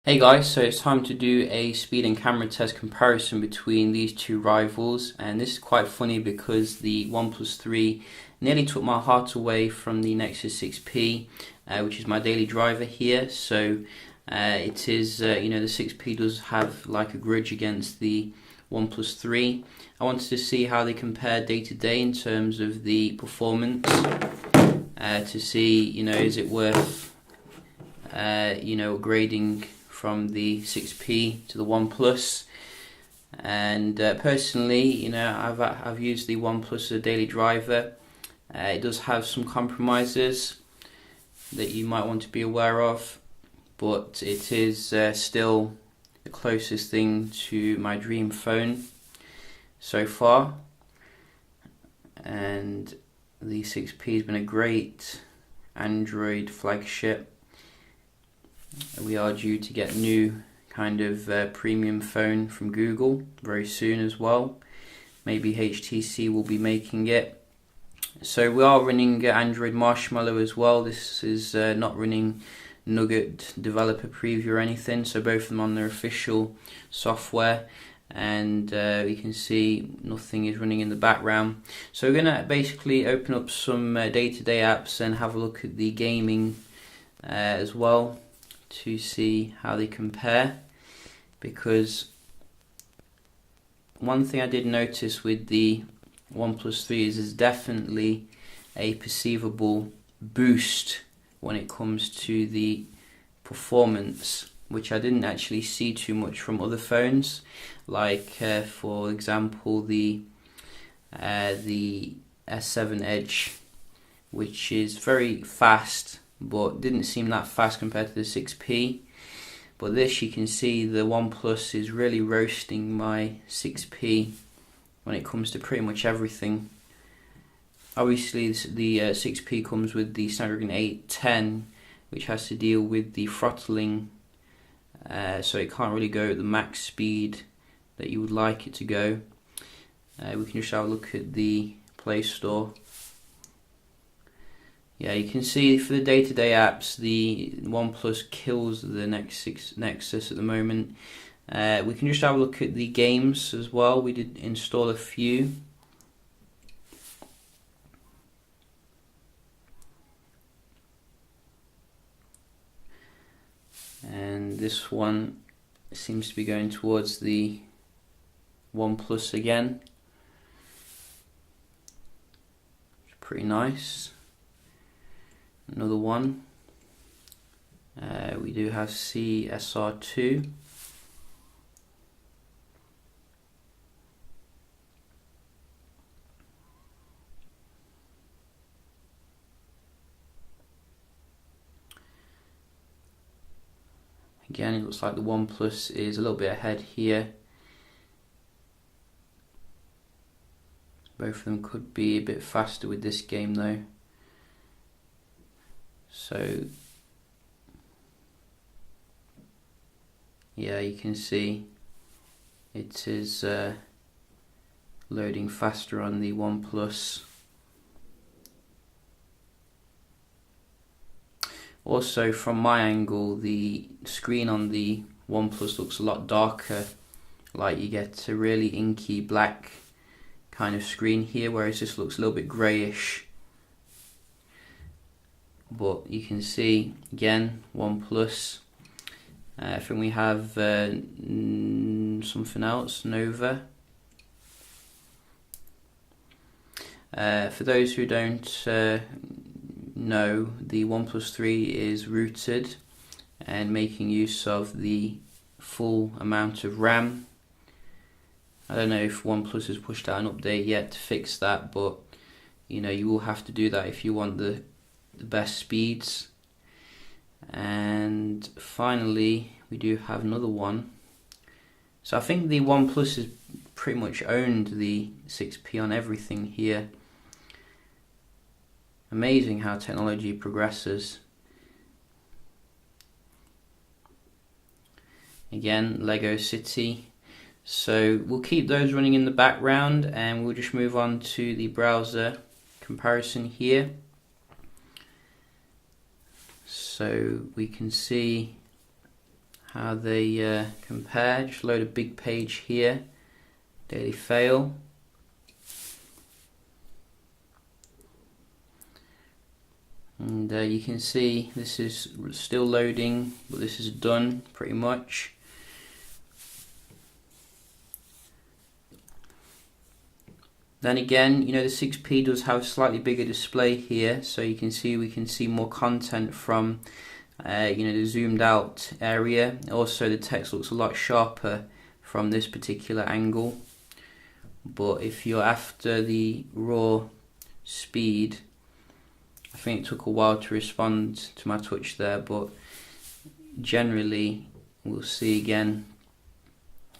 Hey guys, so it's time to do a speed and camera test comparison between these two rivals, and this is quite funny because the OnePlus 3 nearly took my heart away from the Nexus 6P, which is my daily driver here. So it is, the 6P does have like a grudge against the OnePlus 3. I wanted to see how they compare day to day in terms of the performance, to see, is it worth, upgrading from the 6P to the OnePlus. And personally, I've used the OnePlus as a daily driver. It does have some compromises that you might want to be aware of, but it is still the closest thing to my dream phone so far. And the 6P has been a great Android flagship. We are due to get new kind of premium phone from Google very soon as well. Maybe HTC will be making it. So we are running Android Marshmallow as well. This is not running Nugget developer preview or anything, so both of them on their official software, and we can see nothing is running in the background. So we're going to basically open up some day-to-day apps and have a look at the gaming as well, to see how they compare, because one thing I did notice with the OnePlus 3 is there's definitely a perceivable boost when it comes to the performance, which I didn't actually see too much from other phones, like for example the S7 Edge, which is very fast but didn't seem that fast compared to the 6P. But this, you can see the OnePlus is really roasting my 6P when it comes to pretty much everything. Obviously the 6P comes with the Snapdragon 810, which has to deal with the throttling, so it can't really go at the max speed that you would like it to go. We can just have a look at the Play Store. Yeah, you can see for the day-to-day apps, the OnePlus kills the Nexus at the moment. We can just have a look at the games as well. We did install a few. And this one seems to be going towards the OnePlus again. It's pretty nice. Another one. We do have CSR2. Again, it looks like the OnePlus is a little bit ahead here. Both of them could be a bit faster with this game though. So yeah, you can see it is loading faster on the OnePlus. Also, from my angle, the screen on the OnePlus looks a lot darker, like you get a really inky black kind of screen here, whereas this looks a little bit greyish. But you can see again, OnePlus. I think we have something else, Nova. For those who don't know, the OnePlus 3 is rooted and making use of the full amount of RAM. I don't know if OnePlus has pushed out an update yet to fix that, but you will have to do that if you want the best speeds. And finally, we do have another one. So I think the OnePlus has pretty much owned the 6P on everything here. Amazing how technology progresses. Again, Lego City. So we'll keep those running in the background, and we'll just move on to the browser comparison here. So we can see how they compare. Just load a big page here, daily fail. And you can see this is still loading, but this is done pretty much. Then again, you know, the 6P does have a slightly bigger display here, so you can see we can see more content from you know, the zoomed out area. Also the text looks a lot sharper from this particular angle, but if you're after the raw speed, I think it took a while to respond to my touch there, but generally we'll see again,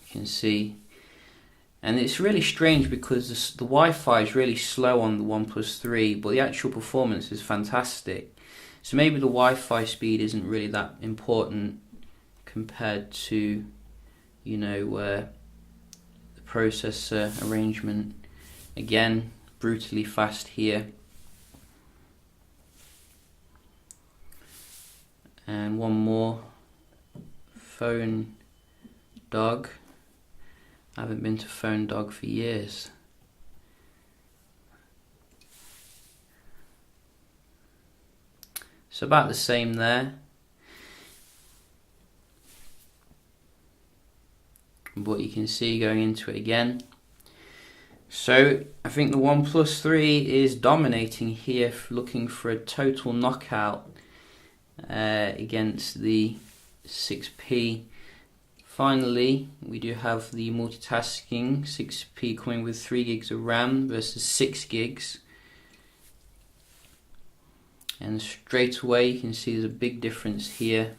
you can see. And it's really strange because the Wi-Fi is really slow on the OnePlus 3, but the actual performance is fantastic. So maybe the Wi-Fi speed isn't really that important compared to, you know, the processor arrangement. Again, brutally fast here. And one more, Phone Dog. I haven't been to Phone Dog for years. So about the same there. But you can see going into it again. So I think the OnePlus 3 is dominating here, looking for a total knockout against the 6P. Finally, we do have the multitasking, 6P coming with 3 gigs of RAM versus 6 gigs. And straight away you can see there's a big difference here.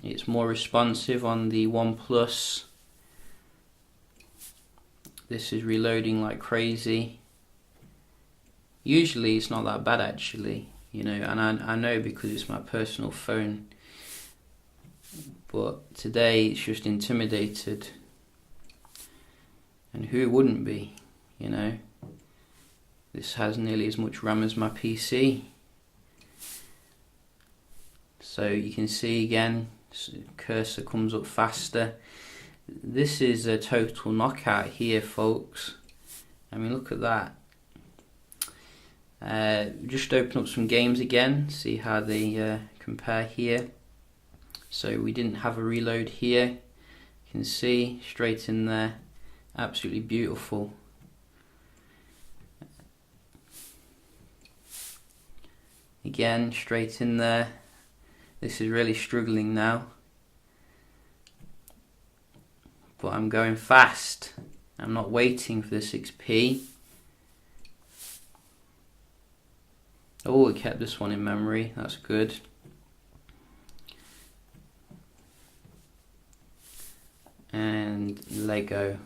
It's more responsive on the OnePlus. This is reloading like crazy. Usually it's not that bad actually, you know, and I know because it's my personal phone. But today it's just intimidated. And who wouldn't be, you know? This has nearly as much RAM as my PC. So you can see again, cursor comes up faster. This is a total knockout here, folks. I mean, look at that. Just open up some games again, see how they compare here. So we didn't have a reload here. You can see straight in there, absolutely beautiful. Again, straight in there. This is really struggling now, but I'm going fast. I'm not waiting for the 6P. Oh, it kept this one in memory, that's good. And Lego.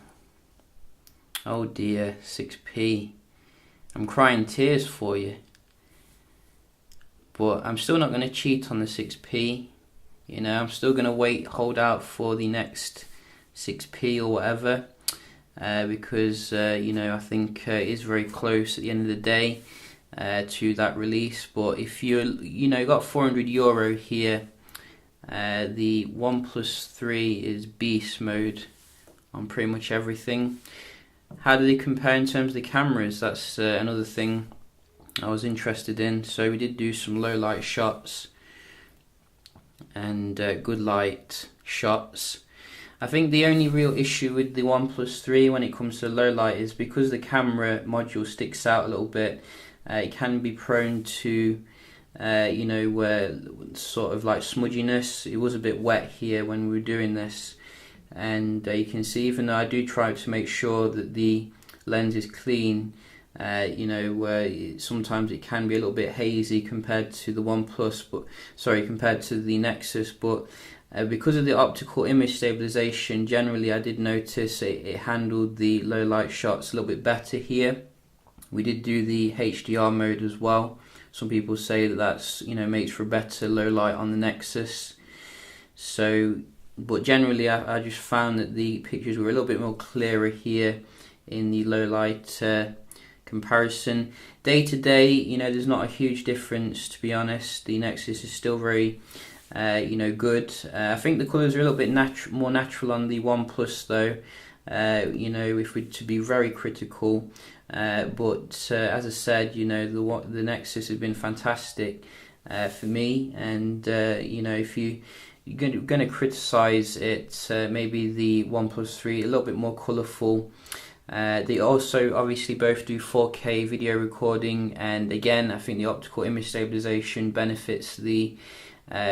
Oh dear, 6P. I'm crying tears for you. But I'm still not going to cheat on the 6P. You know, I'm still going to hold out for the next 6P or whatever. Because, you know, I think it is very close at the end of the day. To that release. But if you know, got €400 here, the OnePlus 3 is beast mode on pretty much everything. How do they compare in terms of the cameras? That's another thing I was interested in. So we did do some low light shots and good light shots. I think the only real issue with the OnePlus 3 when it comes to low light is because the camera module sticks out a little bit. It can be prone to, you know, sort of like smudginess. It was a bit wet here when we were doing this, and you can see even though I do try to make sure that the lens is clean, you know, sometimes it can be a little bit hazy compared to the OnePlus, but compared to the Nexus. But because of the optical image stabilization, generally I did notice it handled the low light shots a little bit better here. We did do the HDR mode as well. Some people say that that's, you know, makes for better low light on the Nexus. So, but generally I just found that the pictures were a little bit more clearer here in the low light comparison. Day to day, you know, there's not a huge difference, to be honest. The Nexus is still very you know, good. I think the colours are a little bit more natural on the OnePlus though, you know, if we're to be very critical. But as I said, you know, the Nexus has been fantastic for me, and you know, if you're going to criticise it, maybe the OnePlus 3 a little bit more colourful. They also obviously both do 4K video recording, and again, I think the optical image stabilization benefits the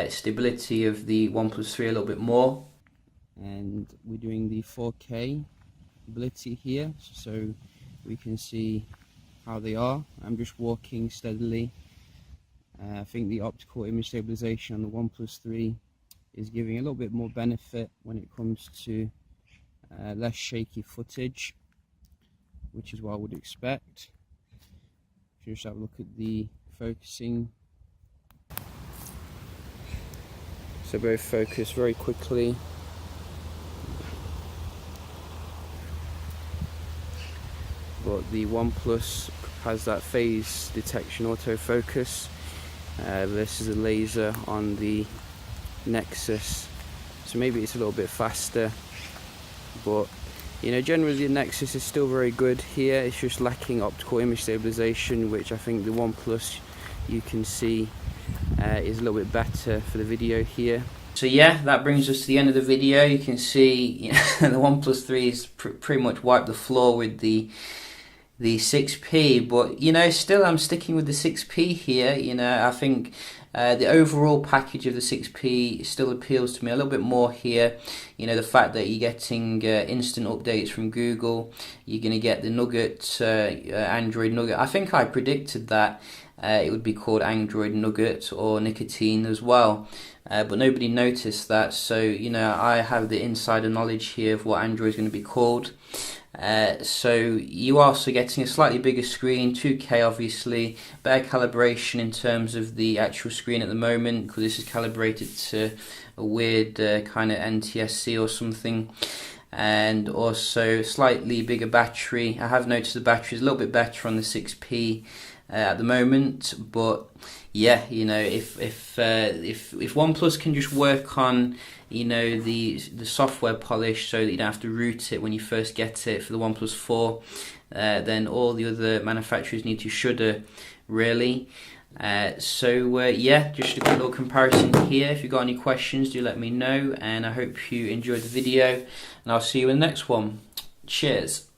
stability of the OnePlus 3 a little bit more. And we're doing the 4K ability here, so we can see how they are. I'm just walking steadily. I think the optical image stabilization on the OnePlus 3 is giving a little bit more benefit when it comes to less shaky footage, which is what I would expect. Just have a look at the focusing. So both focus very quickly. But the OnePlus has that phase detection autofocus. This is a laser on the Nexus, so maybe it's a little bit faster. But you know, generally the Nexus is still very good here. It's just lacking optical image stabilization, which I think the OnePlus, you can see, is a little bit better for the video here. So yeah, that brings us to the end of the video. You can see, you know, the OnePlus 3 has pretty much wiped the floor with the 6P, but you know, still I'm sticking with the 6P here. You know, I think the overall package of the 6P still appeals to me a little bit more here. You know, the fact that you're getting instant updates from Google, you're going to get the Nugget, Android Nugget. I think I predicted that it would be called Android Nugget or Nicotine as well, but nobody noticed that. So you know, I have the insider knowledge here of what Android is going to be called. So you are also getting a slightly bigger screen, 2K obviously, better calibration in terms of the actual screen at the moment, because this is calibrated to a weird kind of NTSC or something, and also slightly bigger battery. I have noticed the battery is a little bit better on the 6P at the moment, but yeah, you know, if OnePlus can just work on, you know, the software polish so that you don't have to root it when you first get it for the OnePlus 4, then all the other manufacturers need to shudder, really. So yeah, just a quick little comparison here. If you've got any questions, do let me know, and I hope you enjoyed the video, and I'll see you in the next one. Cheers.